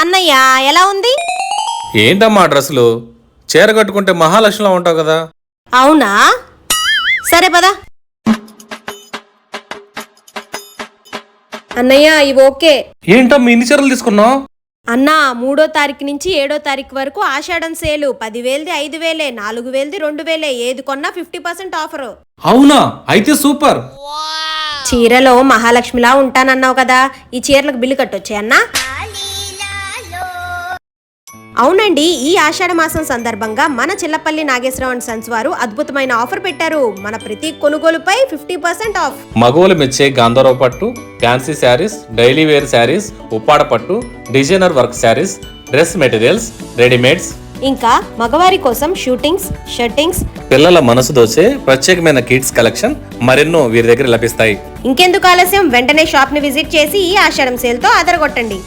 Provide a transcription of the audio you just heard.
అన్నయ్య ఎలా ఉంది? ఏంటమ్మా డ్రెస్సులు? చీర కట్టుకుంటే మహాలక్ష్మిలా ఉంటావు కదా. అవునా, సరే పదా. అన్నయ్య ఇవి ఓకే. ఏంటమ్మా ఇన్ని చీరలు తీసుకున్నావు? అన్నా 3వ తారీఖు నుంచి 7వ తారీఖు వరకు ఆషాఢం సేలు. 10,000ది 5,000, 4,000ది 2,000, ఏది కొన్నా 50% ఆఫర్. అవునా, అయితే సూపర్. చీరలో మహాలక్ష్మిలా ఉంటానన్నావు కదా, ఈ చీరలకు బిల్లు కట్టొచ్చే అన్నా? అవునండి, ఈ ఆషాఢ మాసం సందర్భంగా మన చిల్లపల్లి నాగేశ్వరరావు అండ్ సన్స్ వారు అద్భుతమైన ఆఫర్ పెట్టారు. మన ప్రతి కొనుగోలుపై 50% ఆఫ్. మగవులు మెచ్చే గాంధర్వ పట్టు, fancy saris, daily wear saris, Uppada పట్టు, designer work saris, dress materials, readymades, ఇంకా మగవారి కోసం షూటింగ్స్, షర్టింగ్స్, పిల్లల మనసు దోచే ప్రత్యేకమైన కిడ్స్ కలెక్షన్ మరెన్నో వీరి దగ్గర లభిస్తాయి. ఇంకెందుకు ఆలస్యం, వెంటనే షాప్ ని విజిట్ చేసి ఈ ఆషాఢం సేల్ తో అదరగొట్టండి.